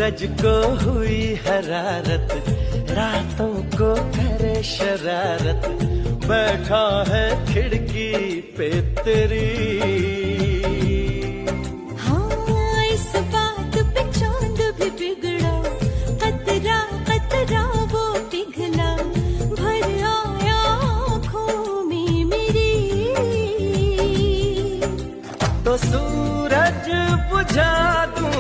सूरज को हुई हरारत, रातों को करे शरारत, बैठा है खिड़की पे तेरी। हाँ इस बात पे चांद भी बिगड़ा, कतरा कतरा वो पिघला, भर आया आँखों में मेरी। तो सूरज बुझा दूं